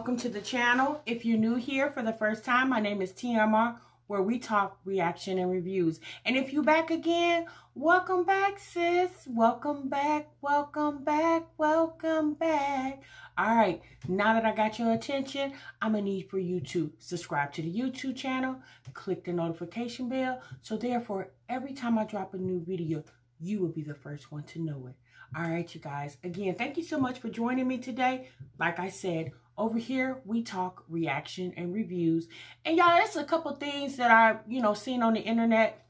welcome to the channel. If you're new here for the first time, my name is TMR, where we talk reaction and reviews. And if you're back again, welcome back, sis. Welcome back, welcome back, welcome back. All right, now that I got your attention, I'm gonna need for you to subscribe to the YouTube channel, click the notification bell, so therefore every time I drop a new video, you will be the first one to know it. All right, you guys. Again, thank you so much for joining me today. Like I said, over here, we talk reaction and reviews. And y'all, there's a couple things that I, seen on the internet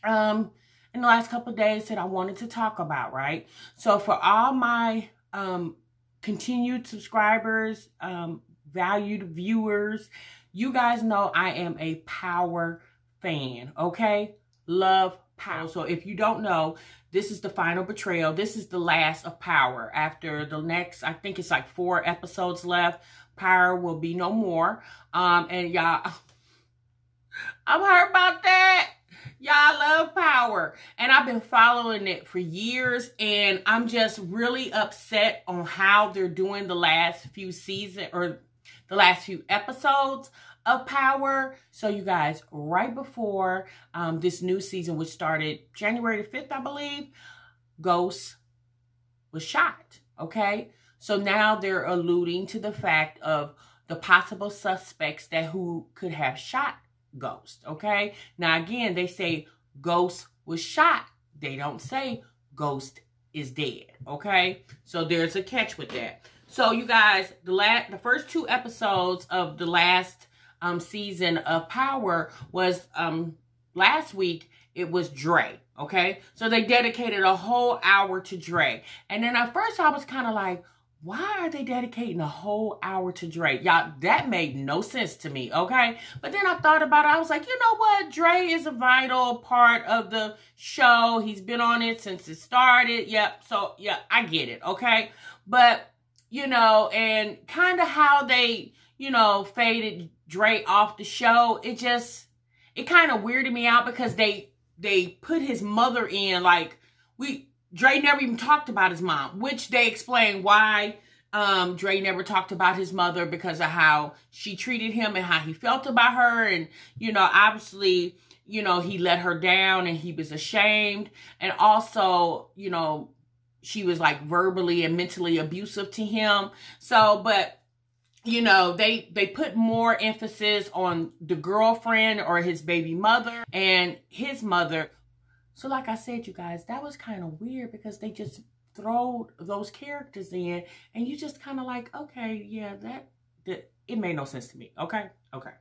in the last couple of days that I wanted to talk about, right? So for all my continued subscribers, valued viewers, you guys know I am a Power fan, okay? Love Power. So if you don't know, this is the final betrayal. This is the last of Power. After the next, I think it's like 4 episodes left, Power will be no more. And y'all, I'm hurt about that. Y'all love Power. And I've been following it for years. And I'm just really upset on how they're doing the last few seasons or the last few episodes of Power. So you guys, right before this new season, which started January the 5th, I believe, Ghost was shot, okay? So now they're alluding to the fact of the possible suspects that who could have shot Ghost, okay? Now again, they say Ghost was shot. They don't say Ghost is dead, okay? So there's a catch with that. So you guys, the first 2 episodes of the last season of Power was last week. It was Dre, okay? So they dedicated a whole hour to Dre. And then at first I was kind of like, why are they dedicating a whole hour to Dre? Y'all, that made no sense to me, okay? But then I thought about it. I was like, you know what? Dre is a vital part of the show. He's been on it since it started. Yep. So, yeah, I get it, okay? But, and kind of how they, faded Dre off the show, it kind of weirded me out because they put his mother in, like, Dre never even talked about his mom, which they explained why Dre never talked about his mother because of how she treated him and how he felt about her. And, obviously, he let her down and he was ashamed. And also, she was like verbally and mentally abusive to him. So, but they put more emphasis on the girlfriend or his baby mother and his mother. So like I said, you guys, that was kind of weird because they just throw those characters in and you just kind of like, okay, yeah, that it made no sense to me. Okay. Okay.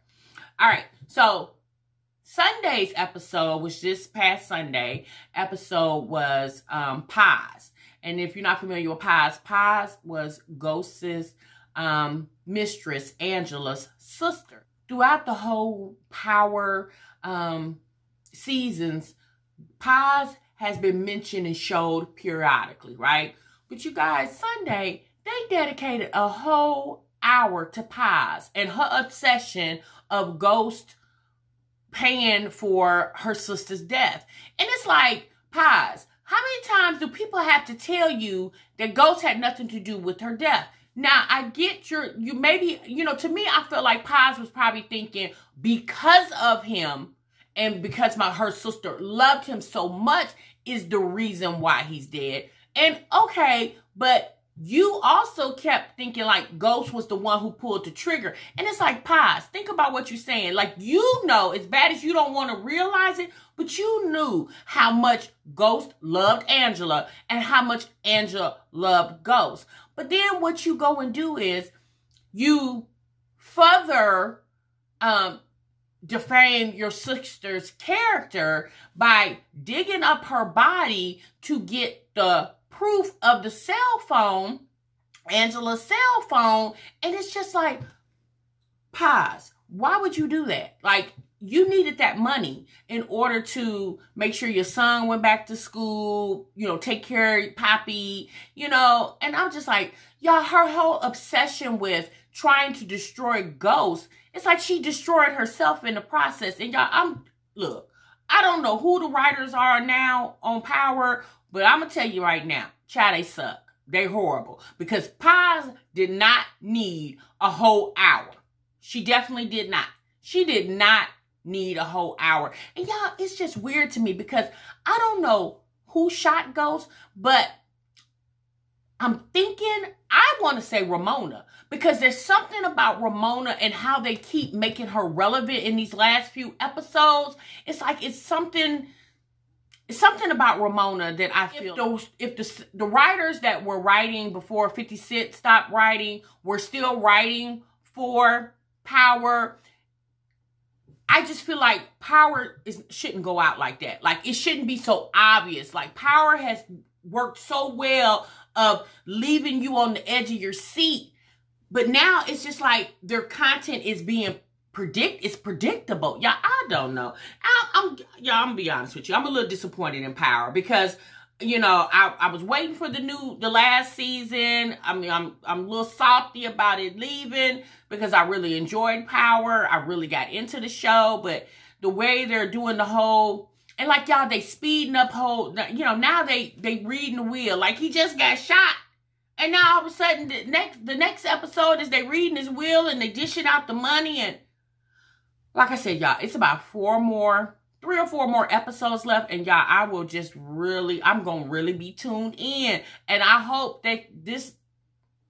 All right. So Sunday's episode, which this past Sunday episode was Paz. And if you're not familiar with Paz, Paz was Ghost's mistress, Angela's sister. Throughout the whole Power seasons, Paz has been mentioned and showed periodically, right? But you guys, Sunday, they dedicated a whole hour to Paz and her obsession of Ghost paying for her sister's death. And it's like, Paz, how many times do people have to tell you that Ghost had nothing to do with her death? Now, I get you maybe, to me, I feel like Paz was probably thinking because of him and because her sister loved him so much is the reason why he's dead. And okay, but you also kept thinking like Ghost was the one who pulled the trigger. And it's like, Paz, think about what you're saying. Like, as bad as you don't want to realize it, but you knew how much Ghost loved Angela and how much Angela loved Ghost. But then what you go and do is you further defame your sister's character by digging up her body to get the proof of the cell phone, Angela's cell phone. And it's just like, Paz, why would you do that? Like, you needed that money in order to make sure your son went back to school, take care of Poppy, and I'm just like, y'all, her whole obsession with trying to destroy Ghost, it's like she destroyed herself in the process. And y'all, look, I don't know who the writers are now on Power, but I'm going to tell you right now, child, they suck. They horrible. Because Paz did not need a whole hour. She definitely did not. She did not need a whole hour. And y'all, it's just weird to me because I don't know who shot Ghost, but I'm thinking, I want to say Ramona, because there's something about Ramona and how they keep making her relevant in these last few episodes. It's like it's something about Ramona that I feel. If the writers that were writing before 50 Cent stopped writing were still writing for Power, I just feel like Power shouldn't go out like that. Like, it shouldn't be so obvious. Like, Power has worked so well of leaving you on the edge of your seat. But now it's just like their content is being predictable. Yeah, I don't know. I'm gonna be honest with you. I'm a little disappointed in Power because, you know, I was waiting for the last season. I mean, I'm a little salty about it leaving because I really enjoyed Power. I really got into the show, but the way they're doing the whole, and like y'all, they speeding up you know, now they reading the wheel. Like, he just got shot. And now all of a sudden the next episode is they reading his will and they dishing out the money. And like I said, y'all, it's about 3 or 4 more episodes left. And y'all, I'm going to really be tuned in. And I hope that this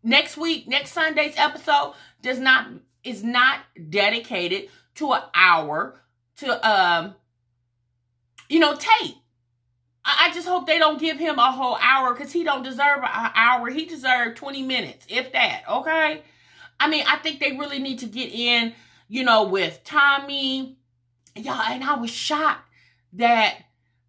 next Sunday's episode is not dedicated to an hour to, you know, Tate. I just hope they don't give him a whole hour because he don't deserve an hour. He deserved 20 minutes, if that, okay? I mean, I think they really need to get in, you know, with Tommy. Y'all, and I was shocked that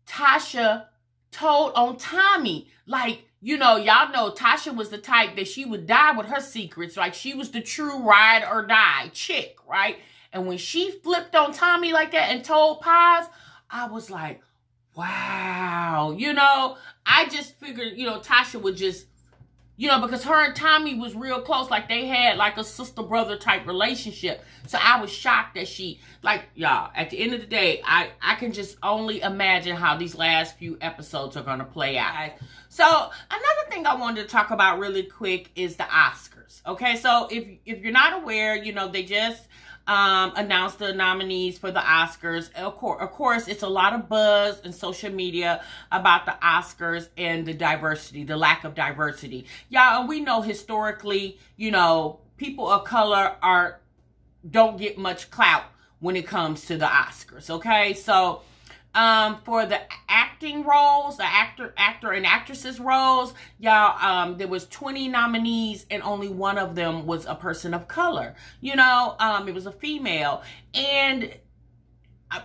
Tasha told on Tommy. Like, you know, y'all know Tasha was the type that she would die with her secrets. Like, she was the true ride or die chick, right? And when she flipped on Tommy like that and told Paz, I was like, wow. You know, I just figured, you know, Tasha would just, you know, because her and Tommy was real close. Like, they had like a sister-brother type relationship. So I was shocked that she, like, y'all, at the end of the day, I can just only imagine how these last few episodes are going to play out. So another thing I wanted to talk about really quick is the Oscars. Okay, so if you're not aware, you know, they just announced the nominees for the Oscars. Of course, it's a lot of buzz in social media about the Oscars and the lack of diversity. Y'all, we know historically, you know, people of color don't get much clout when it comes to the Oscars, okay? So, for the acting roles, the actor and actresses roles, y'all, there was 20 nominees and only one of them was a person of color. You know, it was a female, and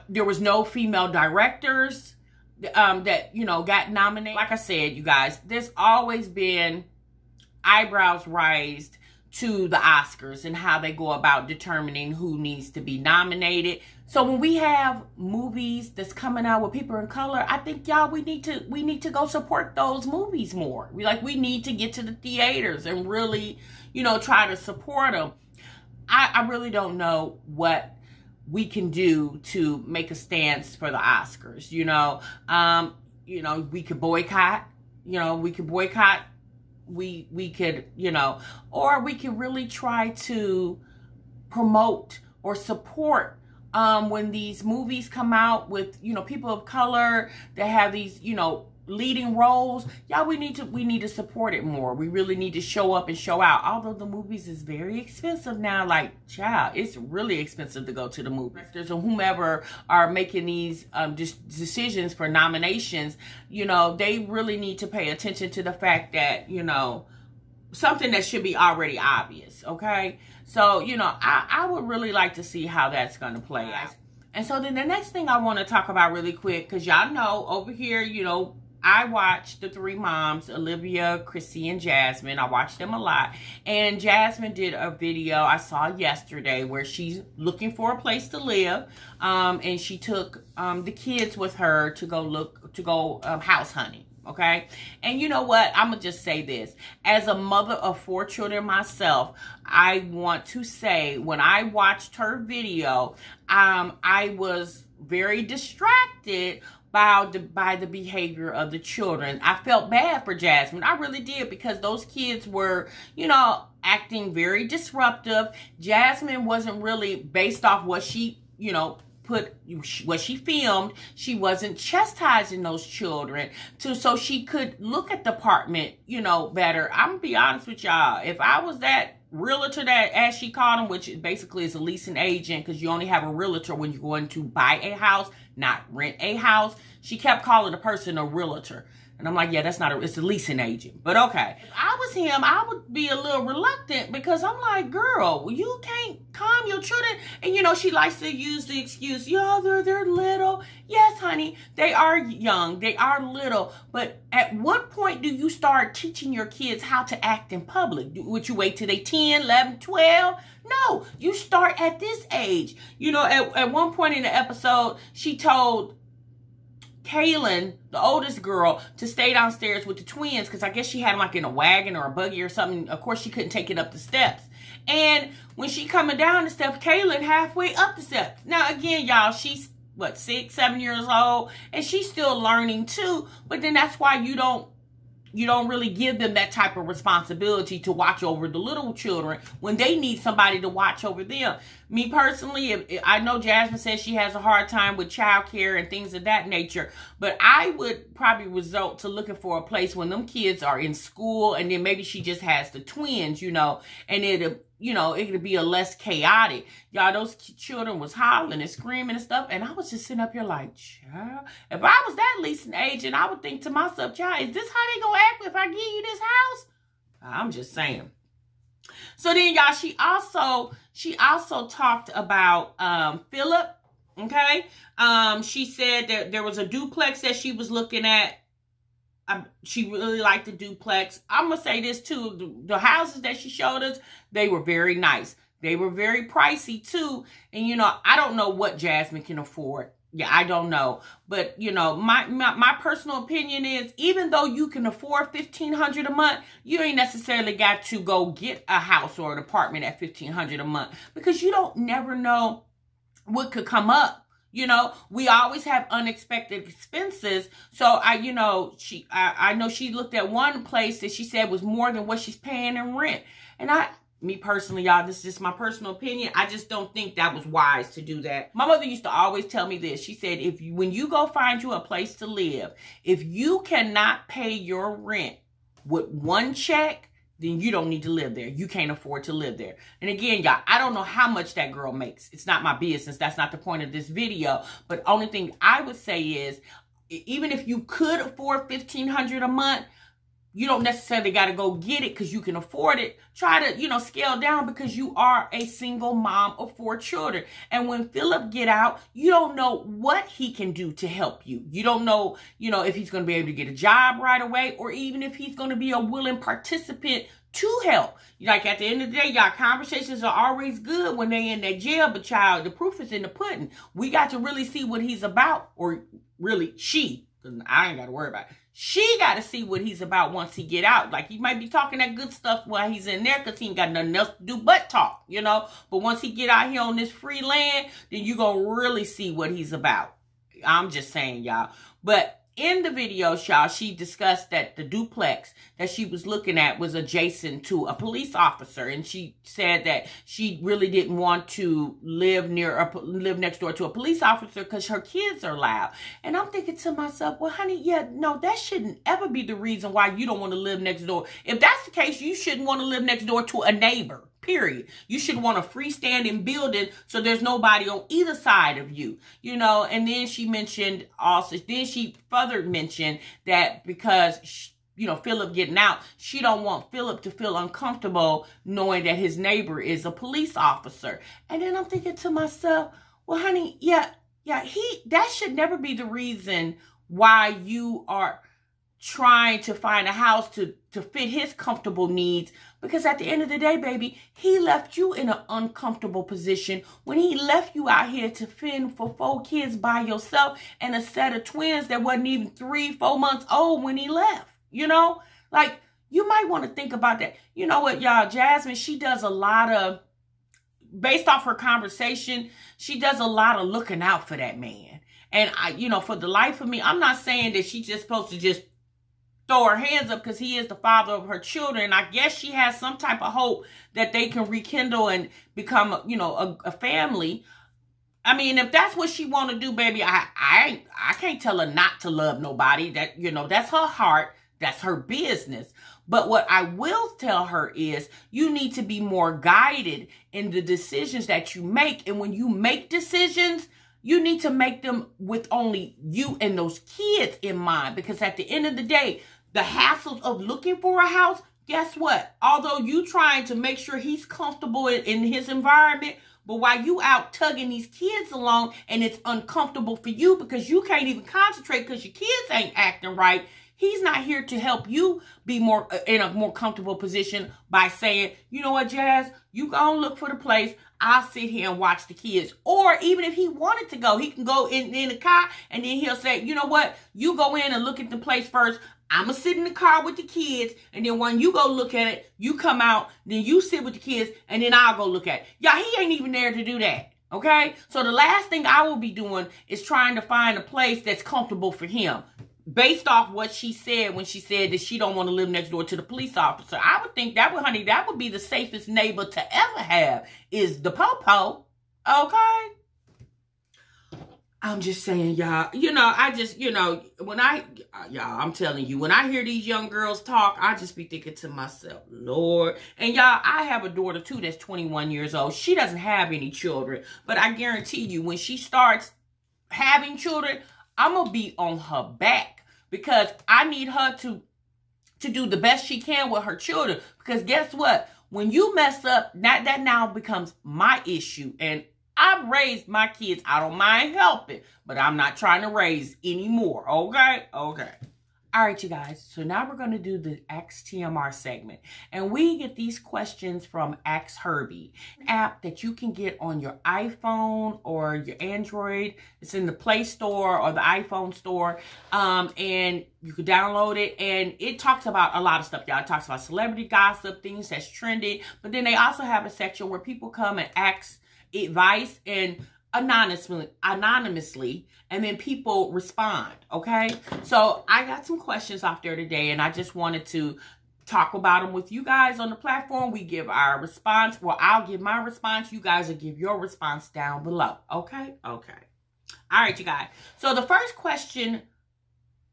there was no female directors that, you know, got nominated. Like I said, you guys, there's always been eyebrows raised to the Oscars and how they go about determining who needs to be nominated. So when we have movies that's coming out with people in color, I think, y'all, we need to go support those movies more. We need to get to the theaters and really, you know, try to support them. I really don't know what we can do to make a stance for the Oscars. You know, we could boycott. You know, we could boycott. We could, you know, or we could really try to promote or support when these movies come out with, you know, people of color that have these, you know, leading roles. Y'all, we need to support it more. We really need to show up and show out. Although the movies is very expensive now. Like, child, it's really expensive to go to the movies. There's whomever are making these decisions for nominations, you know, they really need to pay attention to the fact that, you know, something that should be already obvious, okay? So, you know, I would really like to see how that's going to play out. And so then the next thing I want to talk about really quick, because y'all know over here, you know, I watched the 3 moms, Olivia, Chrissy, and Jasmine. I watched them a lot. And Jasmine did a video I saw yesterday where she's looking for a place to live. And she took the kids with her to go house hunting. Okay. And you know what? I'm going to just say this. As a mother of 4 children myself, I want to say when I watched her video, I was very distracted by the behavior of the children. I felt bad for Jasmine. I really did, because those kids were, you know, acting very disruptive. Jasmine wasn't really, based off what she, you know, what she filmed, she wasn't chastising those children so she could look at the department, you know, better. I'm gonna be honest with y'all. If I was that realtor, that, as she called him, which basically is a leasing agent, because you only have a realtor when you're going to buy a house, not rent a house. She kept calling the person a realtor. And I'm like, yeah, that's not it's a leasing agent. But okay. If I was him, I would be a little reluctant, because I'm like, girl, you can't calm your children. And, you know, she likes to use the excuse, yo, they're little. Yes, honey, they are young. They are little. But at what point do you start teaching your kids how to act in public? Would you wait till they 10, 11, 12? No, you start at this age. You know, at one point in the episode, she told Kaylin, the oldest girl, to stay downstairs with the twins, because I guess she had them like in a wagon or a buggy or something. Of course, she couldn't take it up the steps. And when she coming down the steps, Kaylin halfway up the steps. Now, again, y'all, she's, what, 6, 7 years old, and she's still learning too. But then that's why you don't really give them that type of responsibility to watch over the little children when they need somebody to watch over them. Me personally, if I know Jasmine says she has a hard time with childcare and things of that nature, but I would probably resort to looking for a place when them kids are in school, and then maybe she just has the twins, you know, and it'd be a less chaotic. Y'all, those children was hollering and screaming and stuff, and I was just sitting up here like, child, if I was that leasing agent, I would think to myself, child, is this how they gonna act if I give you this house? I'm just saying. So then, y'all, she also talked about Phillip, okay? She said that there was a duplex that she was looking at. She really liked the duplex. I'm going to say this too. The houses that she showed us, they were very nice. They were very pricey too. And, you know, I don't know what Jasmine can afford. Yeah, I don't know. But, you know, my personal opinion is, even though you can afford $1,500 a month, you ain't necessarily got to go get a house or an apartment at $1,500 a month, because you don't never know what could come up. You know, we always have unexpected expenses. So I know she looked at one place that she said was more than what she's paying in rent. And me personally, y'all, this is just my personal opinion, I just don't think that was wise to do that. My mother used to always tell me this. She said, when you go find you a place to live, if you cannot pay your rent with one check, then you don't need to live there. You can't afford to live there. And again, y'all, I don't know how much that girl makes. It's not my business. That's not the point of this video. But only thing I would say is, even if you could afford $1,500 a month, you don't necessarily got to go get it because you can afford it. Try to, scale down, because you are a single mom of 4 children. And when Phillip get out, you don't know what he can do to help you. You don't know, if he's going to be able to get a job right away, or even if he's going to be a willing participant to help. Like, at the end of the day, y'all, conversations are always good when they in that jail, but child, the proof is in the pudding. We got to really see what he's about, or really she, because I ain't got to worry about it. She got to see what he's about once he get out. Like, he might be talking that good stuff while he's in there because he ain't got nothing else to do but talk, But once he get out here on this free land, then you going to really see what he's about. I'm just saying, y'all. But in the video, y'all, she discussed that the duplex that she was looking at was adjacent to a police officer. And she said that she really didn't want to live next door to a police officer because her kids are loud. And I'm thinking to myself, well, honey, yeah, no, that shouldn't ever be the reason why you don't want to live next door. If that's the case, you shouldn't want to live next door to a neighbor. Period. You should want a freestanding building so there's nobody on either side of you, And then she mentioned she further mentioned that because, Phillip getting out, she don't want Phillip to feel uncomfortable knowing that his neighbor is a police officer. And then I'm thinking to myself, well, honey, that should never be the reason why you are trying to find a house to fit his comfortable needs, because at the end of the day, baby, he left you in an uncomfortable position when he left you out here to fend for 4 kids by yourself and a set of twins that wasn't even 3-4 months old when he left. Like, you might want to think about that. You know what, y'all, Jasmine, she does a lot of, based off her conversation, she does a lot of looking out for that man. And for the life of me, I'm not saying that she's just supposed to just throw her hands up because he is the father of her children. I guess she has some type of hope that they can rekindle and become, a family. I mean, if that's what she want to do, baby, I can't tell her not to love nobody. That, that's her heart. That's her business. But what I will tell her is you need to be more guided in the decisions that you make. And when you make decisions, you need to make them with only you and those kids in mind. Because at the end of the day, the hassles of looking for a house, guess what? Although you trying to make sure he's comfortable in his environment, but while you out tugging these kids along and it's uncomfortable for you because you can't even concentrate because your kids ain't acting right, he's not here to help you be more in a more comfortable position by saying, you know what, Jazz, you go and look for the place. I'll sit here and watch the kids. Or even if he wanted to go, he can go in the car and then he'll say, you know what, you go in and look at the place first. I'm going to sit in the car with the kids, and then when you go look at it, you come out, then you sit with the kids, and then I'll go look at it. Y'all, he ain't even there to do that, okay? So the last thing I will be doing is trying to find a place that's comfortable for him, based off what she said when she said that she don't want to live next door to the police officer. I would think that would be the safest neighbor to ever have, is the popo, okay? I'm just saying, y'all, I'm telling you, when I hear these young girls talk, I just be thinking to myself, Lord. And y'all, I have a daughter too that's 21 years old. She doesn't have any children, but I guarantee you when she starts having children, I'm going to be on her back because I need her to do the best she can with her children. Because guess what? When you mess up, that now becomes my issue. And I've raised my kids. I don't mind helping, but I'm not trying to raise anymore. Okay? Okay. All right, you guys. So now we're going to do the Ask TMR segment. And we get these questions from Ask Herbie, an app that you can get on your iPhone or your Android. It's in the Play Store or the iPhone store. And you can download it. And it talks about a lot of stuff, y'all. It talks about celebrity gossip, things that's trending. But then they also have a section where people come and ask advice and anonymously, and then people respond. Okay, so I got some questions off there today, and I just wanted to talk about them with you guys on the platform. We give our response. Well, I'll give my response. You guys will give your response down below. Okay. All right, you guys. So the first question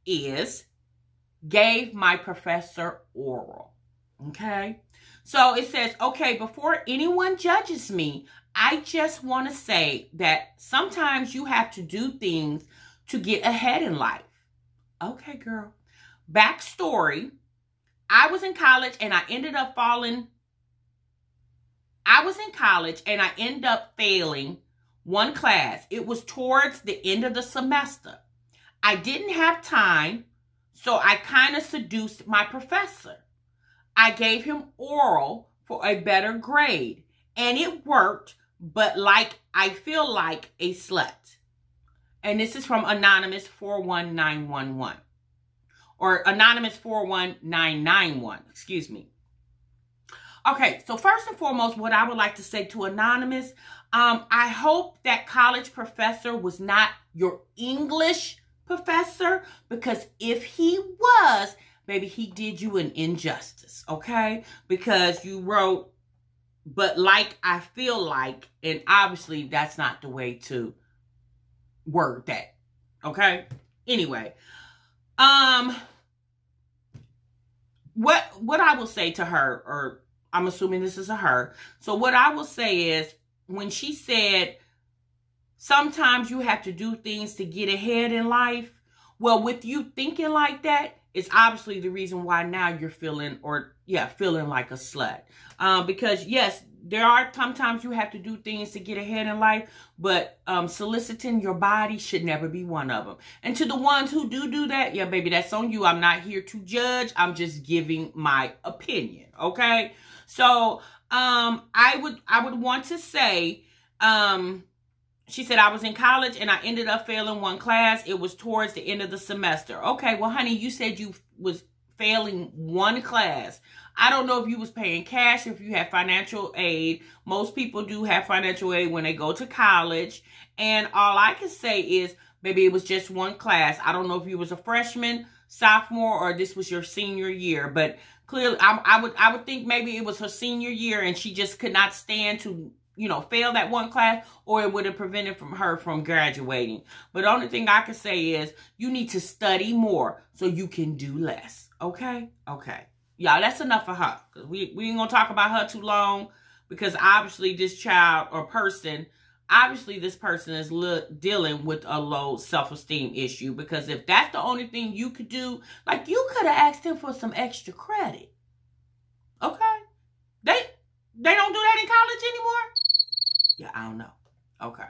is, gave my professor oral. Okay, so it says, okay, before anyone judges me, I just want to say that sometimes you have to do things to get ahead in life. Okay, girl. Backstory. I was in college and I ended up failing one class. It was towards the end of the semester. I didn't have time, so I kind of seduced my professor. I gave him oral for a better grade, and it worked. But I feel like a slut. And this is from Anonymous 41911. Or Anonymous 41991. Excuse me. Okay, so first and foremost, what I would like to say to Anonymous, I hope that college professor was not your English professor. Because if he was, baby, he did you an injustice. Okay? Because you wrote, but I feel like, and obviously that's not the way to word that. Okay? Anyway, what I will say to her, or I'm assuming this is a her. So what I will say is, when she said, sometimes you have to do things to get ahead in life. Well, with you thinking like that, it's obviously the reason why now you're feeling like a slut. Because yes, there are sometimes you have to do things to get ahead in life, but soliciting your body should never be one of them. And to the ones who do that, yeah, baby, that's on you. I'm not here to judge. I'm just giving my opinion. Okay. So, I would want to say, she said, I was in college and I ended up failing one class. It was towards the end of the semester. Okay, well, honey, you said you was failing one class. I don't know if you was paying cash or if you had financial aid. Most people do have financial aid when they go to college. And all I can say is, Maybe it was just one class. I don't know if you was a freshman, sophomore, or this was your senior year. But clearly, I would think maybe it was her senior year and she just could not stand to, you know, fail that one class, or it would have prevented her from graduating. But the only thing I can say is you need to study more so you can do less. Okay? Okay. Y'all, that's enough for her. We ain't going to talk about her too long, because obviously this child or person, obviously this person is dealing with a low self-esteem issue. Because if that's the only thing you could do, like, you could have asked him for some extra credit. Okay? They don't do that in college anymore? Yeah, I don't know. Okay.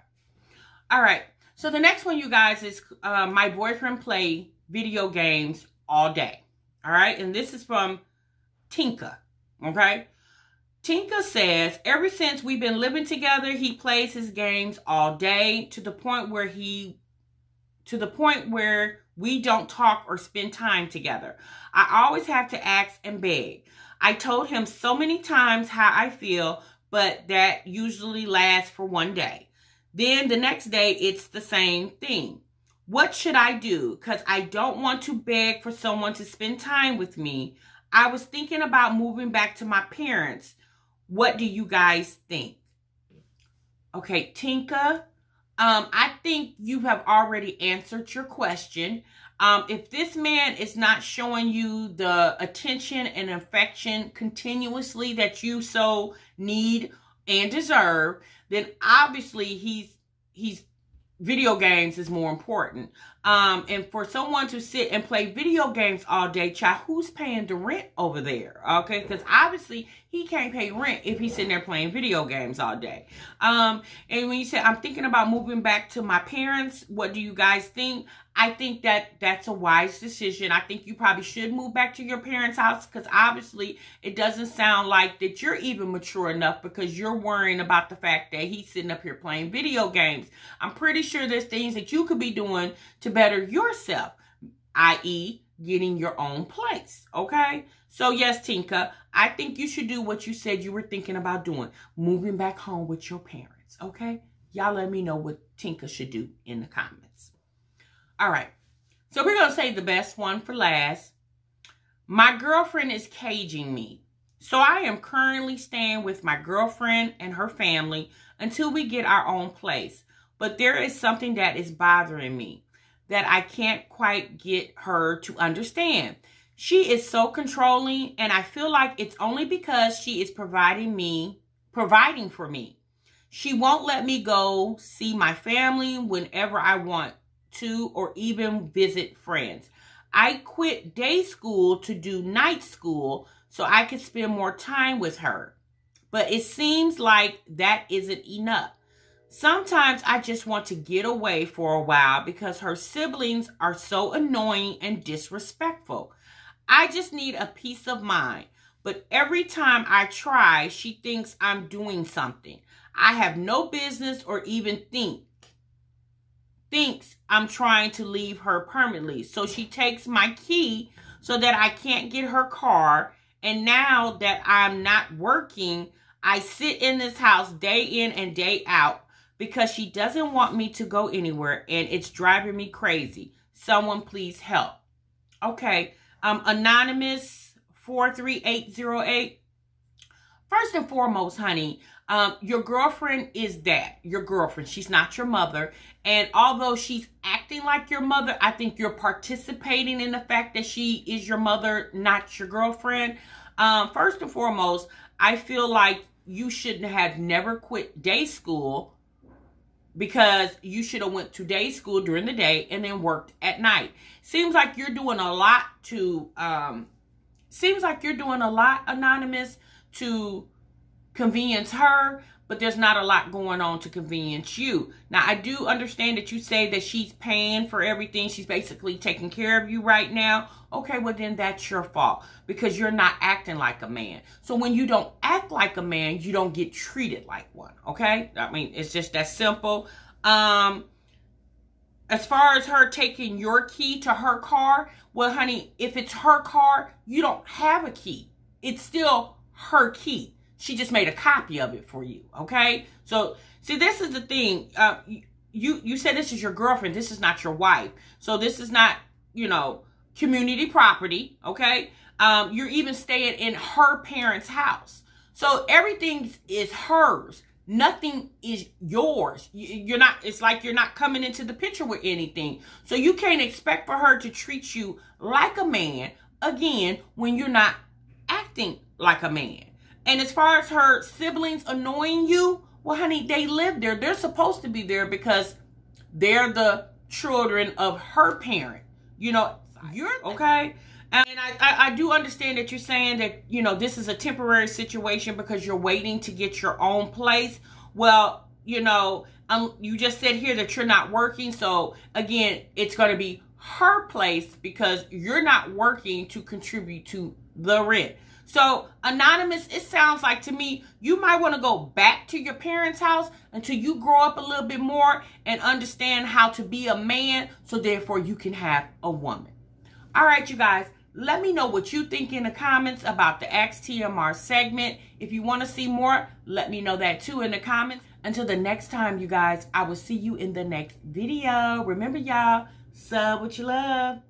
All right. So the next one, you guys, is my boyfriend play video games all day. All right. And this is from Tinka. Okay. Tinka says, ever since we've been living together, he plays his games all day to the point where we don't talk or spend time together. I always have to ask and beg. I told him so many times how I feel, but that usually lasts for one day. Then the next day, it's the same thing. What should I do? Because I don't want to beg for someone to spend time with me. I was thinking about moving back to my parents. What do you guys think? Okay, Tinka, I think you have already answered your question. If this man is not showing you the attention and affection continuously that you so need and deserve, then obviously he's video games is more important. And for someone to sit and play video games all day, child, who's paying the rent over there? Okay, because obviously he can't pay rent if he's sitting there playing video games all day. And when you say, I'm thinking about moving back to my parents, what do you guys think? I think that that's a wise decision. I think you probably should move back to your parents' house, because obviously it doesn't sound like that you're even mature enough, because you're worrying about the fact that he's sitting up here playing video games. I'm pretty sure there's things that you could be doing to better yourself, i.e. getting your own place, okay? So yes, Tinka, I think you should do what you said you were thinking about doing, moving back home with your parents, okay? Y'all let me know what Tinka should do in the comments. All right, so we're going to save the best one for last. My girlfriend is caging me. So I am currently staying with my girlfriend and her family until we get our own place. But there is something that is bothering me that I can't quite get her to understand. She is so controlling, and I feel like it's only because she is providing for me. She won't let me go see my family whenever I want to, or even visit friends. I quit day school to do night school so I could spend more time with her. But it seems like that isn't enough. Sometimes I just want to get away for a while because her siblings are so annoying and disrespectful. I just need a peace of mind. But every time I try, she thinks I'm doing something I have no business, or even thinks I'm trying to leave her permanently. So she takes my key so that I can't get her car. And now that I'm not working, I sit in this house day in and day out because she doesn't want me to go anywhere, and it's driving me crazy. Someone please help. Okay, Anonymous 43808. First and foremost, honey, your girlfriend is that. Your girlfriend. She's not your mother. And although she's acting like your mother, I think you're participating in the fact that she is your mother, not your girlfriend. First and foremost, I feel like you shouldn't have never quit day school, because you should have went to day school during the day and then worked at night. Seems like you're doing a lot to, Anonymous, to convenience her, but there's not a lot going on to convenience you. Now, I do understand that you say that she's paying for everything. She's basically taking care of you right now. Okay, well then that's your fault, because you're not acting like a man. So when you don't act like a man, you don't get treated like one, okay? I mean, it's just that simple. As far as her taking your key to her car, well, honey, if it's her car, you don't have a key. It's still her key. She just made a copy of it for you, okay? So, see, this is the thing. you said this is your girlfriend. This is not your wife. So this is not, you know, community property, okay? You're even staying in her parents' house. So everything is hers. Nothing is yours. You're not, it's like you're not coming into the picture with anything. So you can't expect for her to treat you like a man, again, when you're not acting like a man. And as far as her siblings annoying you, well, honey, they live there. They're supposed to be there because they're the children of her parent. You know, you're okay. And I do understand that you're saying that, you know, this is a temporary situation because you're waiting to get your own place. Well, you know, you just said here that you're not working. So again, it's going to be her place because you're not working to contribute to the rent. So, Anonymous, it sounds like to me, you might want to go back to your parents' house until you grow up a little bit more and understand how to be a man, so therefore you can have a woman. All right, you guys, let me know what you think in the comments about the Ask TMR segment. If you want to see more, let me know that too in the comments. Until the next time, you guys, I will see you in the next video. Remember, y'all, sub what you love.